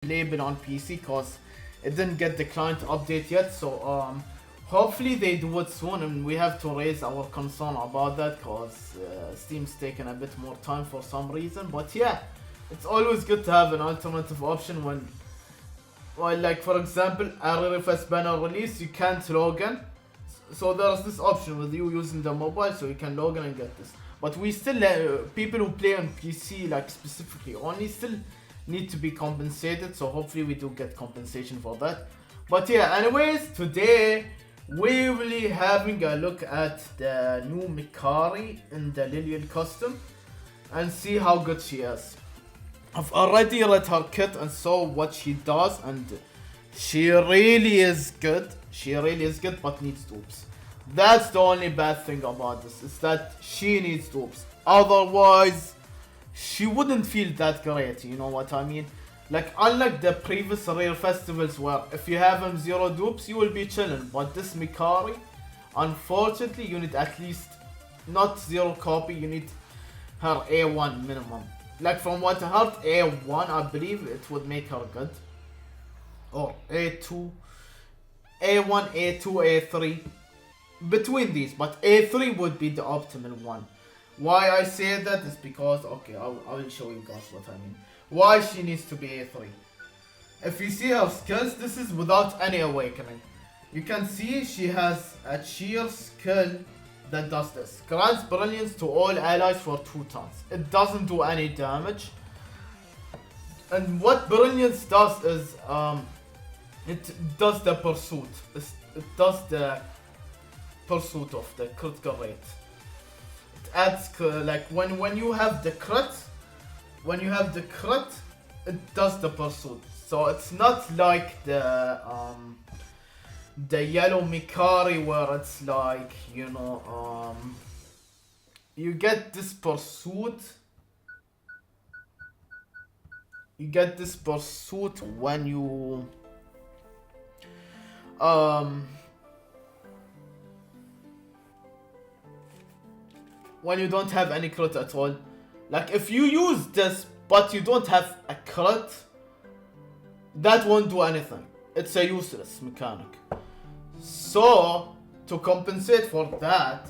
playable on PC because it didn't get the client update yet. So hopefully they do it soon, and we have to raise our concern about that because Steam's taking a bit more time for some reason. But yeah, it's always good to have an alternative option when, well, like for example, a RFS banner release, you can't log in. So there's this option with you using the mobile, so you can log in and get this. But we still, people who play on PC, like specifically only, still need to be compensated. So hopefully we do get compensation for that. But yeah, anyways, today we will be having a look at the new Mikari in the Liliel custom and see how good she is. I've already read her kit and saw what she does, and she really is good. She really is good, but needs dupes. That's the only bad thing about this, is that she needs dupes. Otherwise, she wouldn't feel that great, you know what I mean? Like, unlike the previous rare festivals where if you have him 0 dupes, you will be chilling. But this Mikari, unfortunately, you need at least, not 0 copy, you need her A1 minimum. Like, from what I heard, A1, I believe it would make her good. Or A2, A1, A2, A3. Between these, but A3 would be the optimal one. Why I say that is because, okay, I will show you guys what I mean. Why she needs to be A3. If you see her skills, this is without any awakening. You can see she has a sheer skill that does this. Grants brilliance to all allies for 2 turns. It doesn't do any damage. And what brilliance does is, it does the pursuit. It does the pursuit of the critical rate. It adds, like when you have the crit, it does the pursuit. So it's not like the yellow Mikari where it's like, you know, you get this pursuit. You get this pursuit when you when you don't have any crit at all. Like if you use this but you don't have a crit, that won't do anything. It's a useless mechanic. So to compensate for that,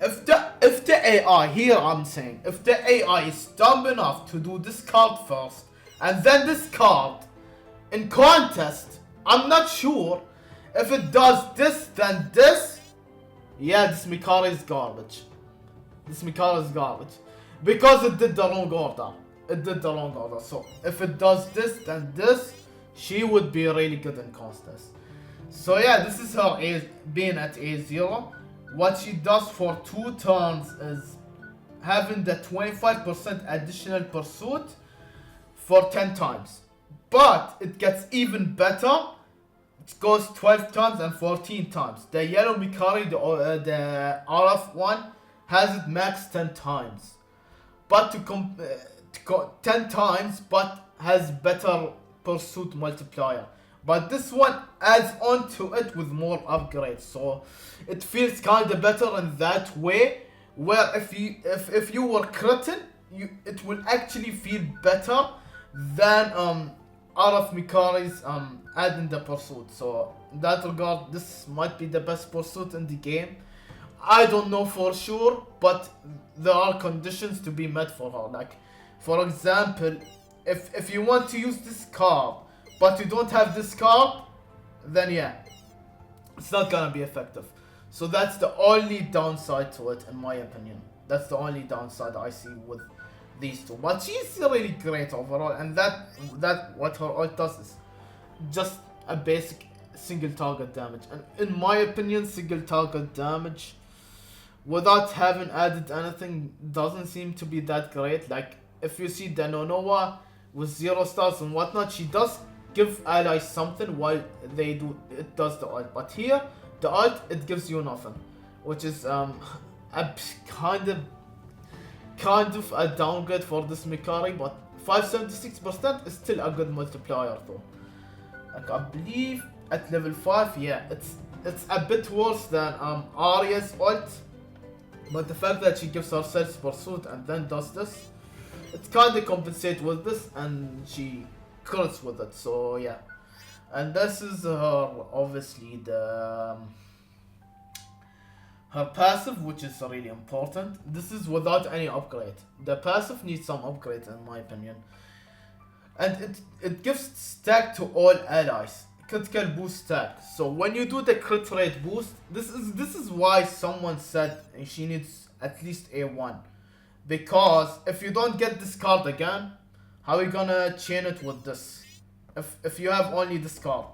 if the AI, here I'm saying, if the AI is dumb enough to do this card first and then this card in contest, I'm not sure if it does this then this. Yeah, this Mikari is garbage. This Mikari is garbage. Because it did the wrong order. It did the wrong order. So if it does this then this, she would be really good in contest. So yeah, this is her being at A0. What she does for 2 turns is having the 25% additional pursuit for 10 times. But it gets even better. It goes 12 times and 14 times. The yellow Mikari, the RF one, has it max 10 times. But to 10 times, but has better pursuit multiplier. But this one adds on to it with more upgrades, so it feels kinda better in that way. Where if you were critting, it will actually feel better than RF Mikari's adding the pursuit. So in that regard, this might be the best pursuit in the game. I don't know for sure, but there are conditions to be met for her. Like, for example, if you want to use this card, but you don't have this card, then yeah, it's not gonna be effective. So that's the only downside to it, in my opinion. That's the only downside I see with these two. But she's really great overall, and that what her ult does is just a basic single target damage. And in my opinion, single target damage without having added anything doesn't seem to be that great. Like if you see the Nonoa with 0 stars and whatnot, she does give allies something while it does the ult. But here, the ult, it gives you nothing, which is a kind of a downgrade for this Mikari. But 576% is still a good multiplier though. Like I believe at level 5, yeah, it's a bit worse than Arya's ult. But the fact that she gives herself pursuit and then does this, it kinda compensates with this, and she crits with it. So yeah, and this is her obviously her passive, which is really important. This is without any upgrade. The passive needs some upgrade in my opinion. And it gives stack to all allies. Critical boost stack. So when you do the crit rate boost, this is why someone said she needs at least A1. Because if you don't get this card again, how are you gonna chain it with this? If you have only this card,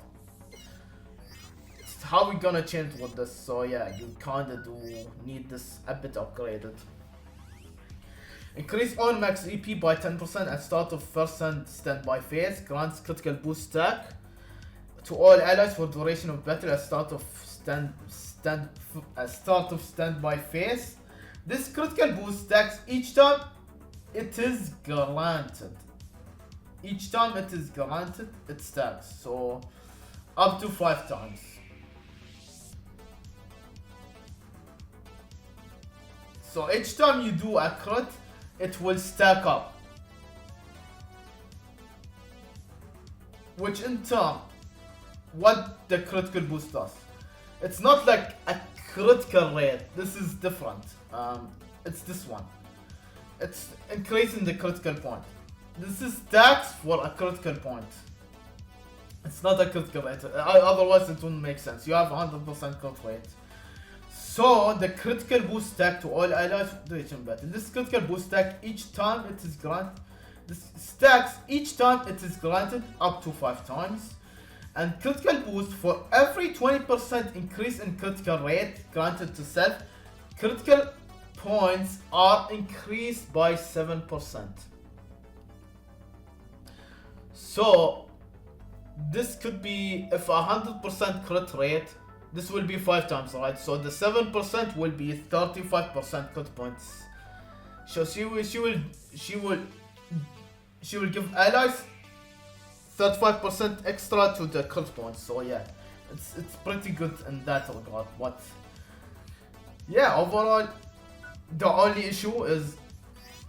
how are we gonna chain it with this? So yeah, you kinda do need this a bit upgraded. Increase on max EP by 10% at start of first standby phase. Grants critical boost stack to all allies for duration of battle at start of standby phase. This critical boost stacks each time it is granted. Each time it is granted, it stacks. So up to 5 times. So each time you do a crit, it will stack up. Which in turn, what the critical boost does. It's not like a critical rate. This is different. It's this one. It's increasing the critical point. This is stacks for a critical point. It's not a critical rate. Otherwise it wouldn't make sense. You have 100% crit rate. So the critical boost stack to all allies duration battle. This critical boost stack each time it is granted. This stacks each time it is granted up to 5 times. And critical boost for every 20% increase in critical rate granted to self, critical points are increased by 7%. So this could be, if 100% crit rate, this will be 5 times, right? So the 7% will be 35% crit points. So she will give allies 35% extra to the crit points. So yeah, it's pretty good in that regard. But yeah, overall, the only issue is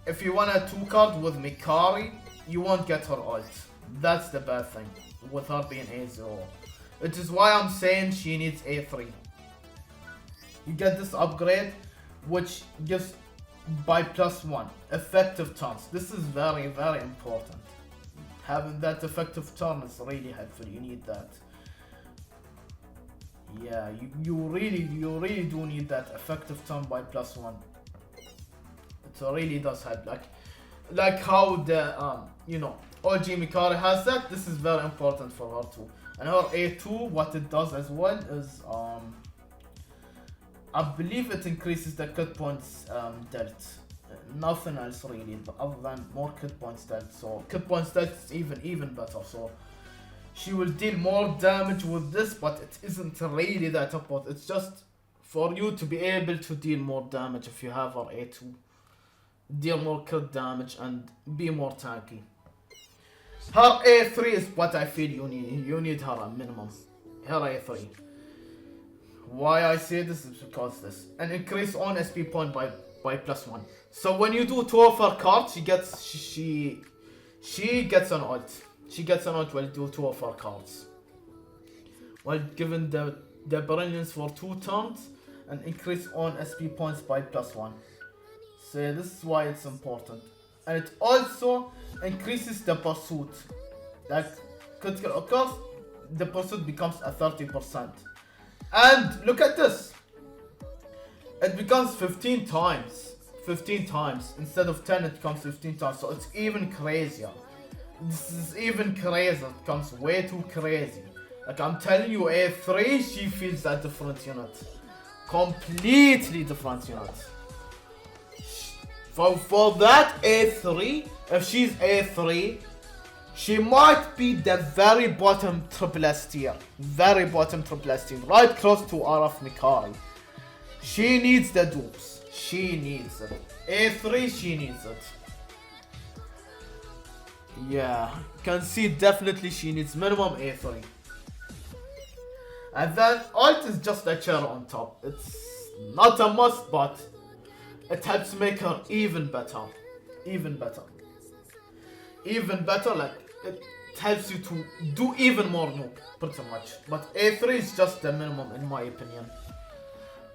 if you want a 2 card with Mikari, you won't get her ult. That's the bad thing with her being A0. Which is why I'm saying she needs A3. You get this upgrade, which gives by +1 effective turns. This is very, very important. Having that effective turn is really helpful. You need that. Yeah, you really do need that effective turn by +1. It really does help. Like how the OG Mikari has that. This is very important for her too. And her A2, what it does as well is I believe it increases the crit points dealt. Nothing else really other than more crit points dealt. So crit points dealt is even better. So she will deal more damage with this, but it isn't really that important. It's just for you to be able to deal more damage if you have her A2. Deal more crit damage and be more tanky. Her A3 is what I feel you need. You need her at minimum. Her A3. Why I say this is because this. An increase on SP point by +1. So when you do 2 of her cards, she gets an ult. She gets an ult while you do 2 of her cards. While given the brilliance for 2 turns, an increase on SP points by +1. So yeah, this is why it's important. And it also increases the pursuit. Like critical occurs, the pursuit becomes a 30%. And look at this. It becomes 15 times. 15 times. Instead of 10, it becomes 15 times. So it's even crazier. This is even crazier. It becomes way too crazy. Like I'm telling you, A3, she feels a different unit. Completely different unit. For that A3, if she's A3, she might be the very bottom triple S tier. Very bottom triple S tier. Right close to RF Mikari. She needs the dupes. She needs it. A3, she needs it. Yeah, you can see definitely she needs minimum A3. And then ult is just a cherry on top. It's not a must, but it helps make her even better. Even better. Even better, like, it helps you to do even more nuke, pretty much. But A3 is just the minimum in my opinion.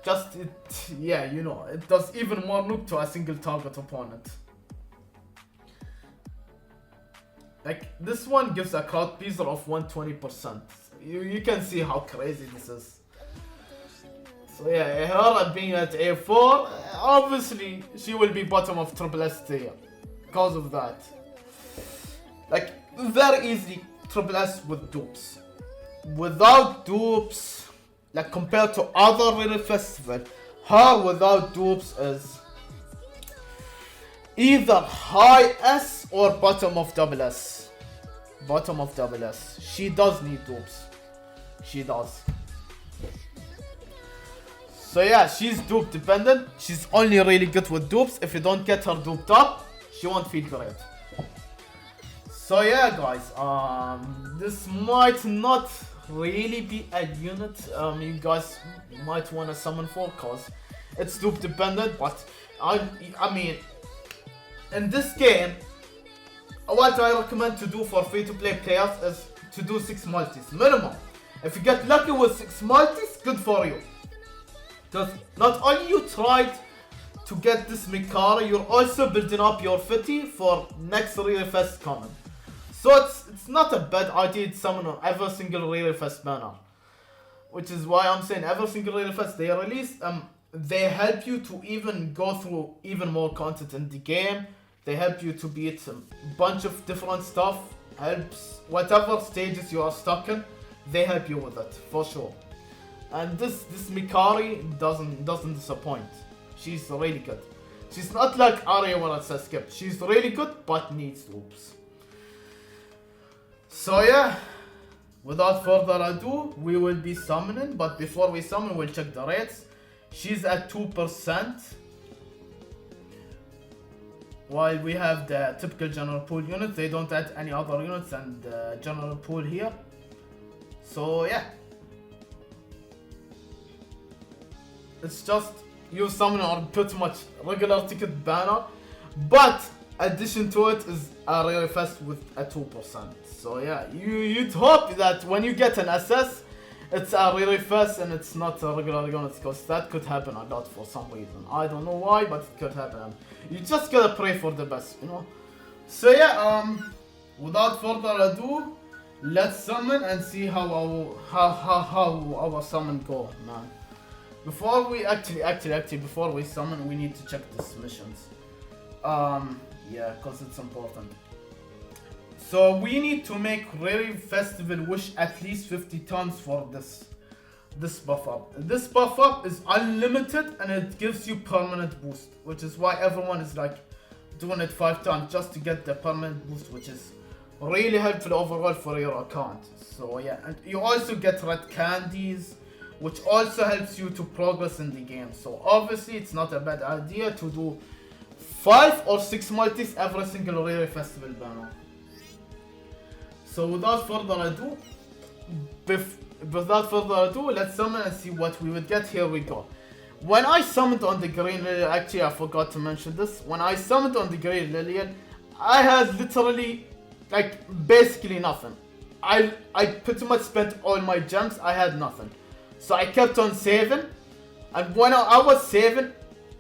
Just it, yeah, you know, it does even more nuke to a single target opponent. Like this one gives a crowd pleaser of 120%. You can see how crazy this is. So yeah, her being at A4, obviously she will be bottom of triple S tier because of that. Like very easily triple S with dupes. Without dupes, like compared to other Rally Festival, her without dupes is either high S or bottom of double S. Bottom of double S. She does need dupes. She does. So yeah, she's dupe dependent. She's only really good with dupes. If you don't get her duped up, she won't feel great. So yeah guys, this might not really be a unit you guys might want to summon for, cause it's dupe dependent, but I mean, in this game, what I recommend to do for free to play players is to do 6 multis minimum. If you get lucky with 6 multis, good for you. Because not only you tried to get this Mikari, you're also building up your fitty for next Rally Fest coming. So it's not a bad idea to summon on every single Rally Fest banner. Which is why I'm saying every single Rally Fest they release, they help you to even go through even more content in the game. They help you to beat a bunch of different stuff. Helps whatever stages you are stuck in, they help you with it for sure. And this Mikari doesn't disappoint. She's really good. She's not like Arya when it says skip. She's really good but needs loops. So yeah, without further ado, we will be summoning. But before we summon, we'll check the rates. She's at 2%. While we have the typical general pool units, they don't add any other units and the general pool here. So yeah. It's just you summon on pretty much regular ticket banner, but addition to it is a Rally Fest with a 2%. So yeah, you'd hope that when you get an SS, it's a Rally Fest and it's not a regular unit, because that could happen a lot for some reason. I don't know why, but it could happen. You just gotta pray for the best, you know. So yeah, without further ado, let's summon and see how our summon go, man. Before we before we summon, we need to check these missions. Yeah, cause it's important. So we need to make Rally Festival wish at least 50 tons for this buff up. This buff up is unlimited and it gives you permanent boost, which is why everyone is like doing it 5 times just to get the permanent boost, which is really helpful overall for your account. So yeah, and you also get red candies, which also helps you to progress in the game. So obviously it's not a bad idea to do 5 or 6 multis every single Rally Festival banner. So without further ado, let's summon and see what we would get. Here we go. When I summoned on the green Liliel, actually I forgot to mention this. When I summoned on the green Liliel, I had literally like basically nothing. I pretty much spent all my gems. I had nothing. So I kept on saving, and when I was saving,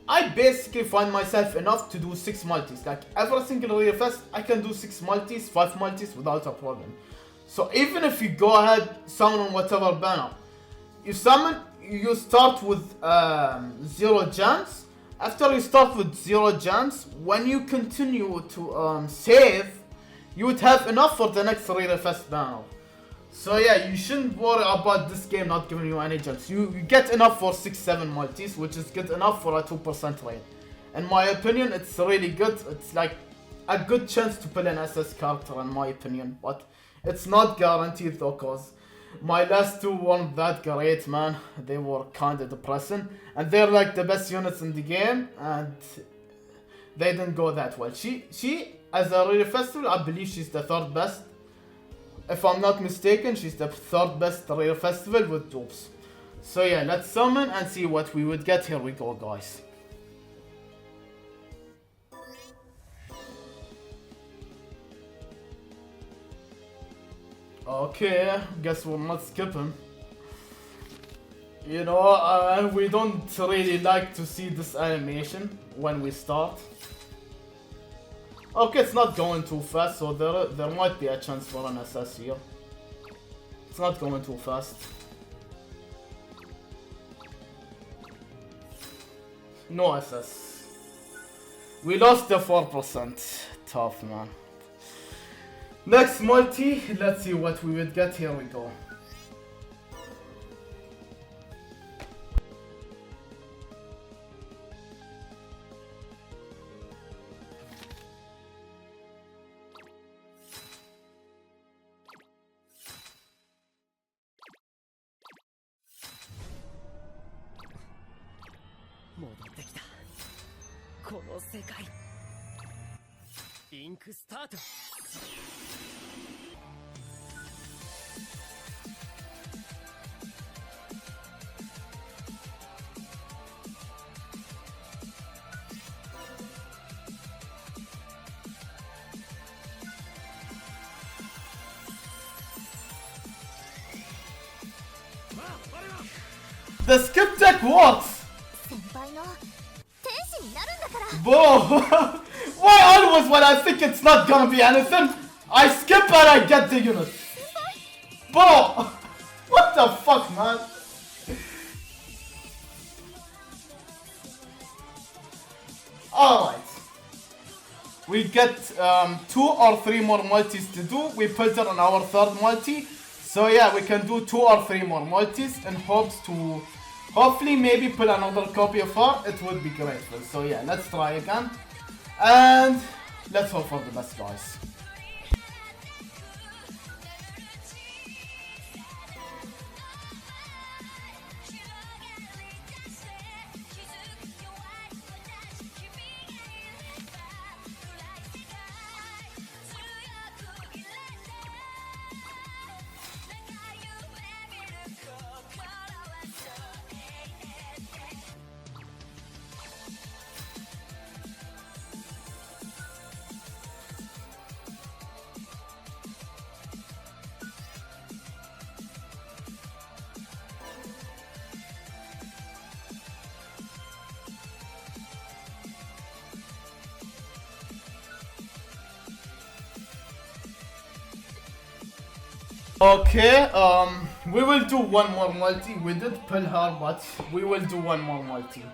I basically find myself enough to do 6 multis. Like every single Rally Fest, I can do 6 multis, 5 multis without a problem. So even if you go ahead, summon on whatever banner, you summon, you start with 0 gems. After you start with 0 gems, when you continue to save, you would have enough for the next Rally Fest banner. So yeah, you shouldn't worry about this game not giving you any gems. You get enough for 6-7 multis, which is good enough for a 2% rate. In my opinion, it's really good. It's like a good chance to pull an SS character in my opinion, but it's not guaranteed though, cause my last 2 weren't that great, man. They were kinda depressing, and they're like the best units in the game, and they didn't go that well. She as a Rally Festival, I believe she's the 3rd best. If I'm not mistaken, she's the 3rd best Rally Festival with dupes. So yeah, let's summon and see what we would get. Here we go, guys. Okay, guess we'll not skip him. You know, we don't really like to see this animation when we start. Okay, it's not going too fast, so there might be a chance for an SS here. It's not going too fast. No SS. We lost the 4%. Tough, man. Next multi, let's see what we would get. Here we go. The skip tech works! Bro, why always when I think it's not gonna be anything, I skip and I get the unit? Bro, what the fuck, man? Alright. We get 2 or 3 more multis to do. We put it on our third multi. So yeah, we can do 2 or 3 more multis in hopes to hopefully maybe pull another copy of her. It would be grateful. So yeah, let's try again. And let's hope for the best, guys. Okay, we will do one more multi. We did pull her, but we will do one more multi.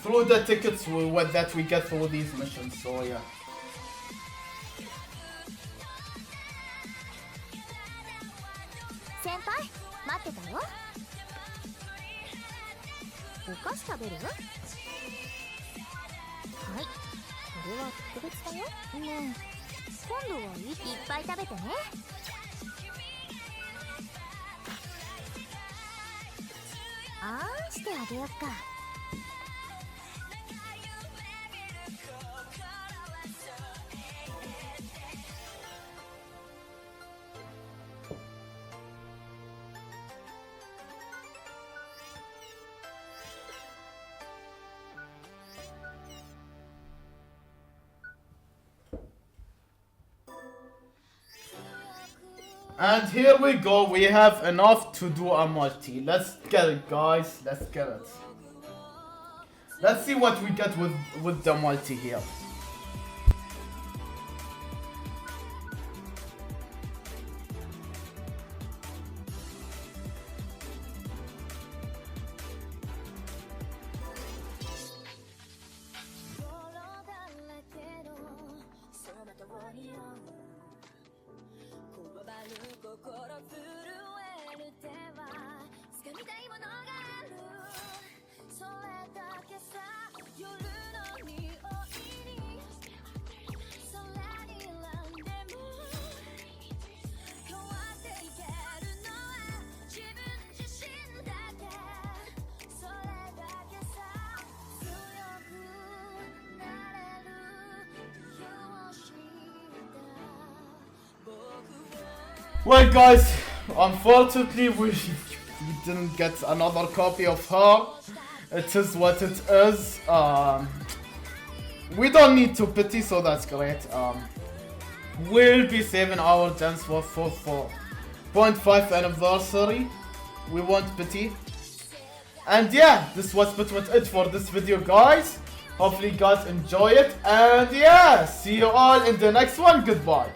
Through the tickets that we get through these missions, so yeah. Senpai, 待ってたよ。お菓子食べる？はい、これは特別だよ。ねえ。今度はいっぱい食べてね。あんしてあげよっか。And here we go, we have enough to do a multi. Let's get it, guys, let's get it. Let's see what we get with the multi here. Well guys, unfortunately we didn't get another copy of her. It is what it is. We don't need to pity, so that's great. We'll be saving our dance for 4.5 anniversary. We want Petit. And yeah, this was pretty much it for this video, guys. Hopefully you guys enjoy it. And yeah, see you all in the next one. Goodbye.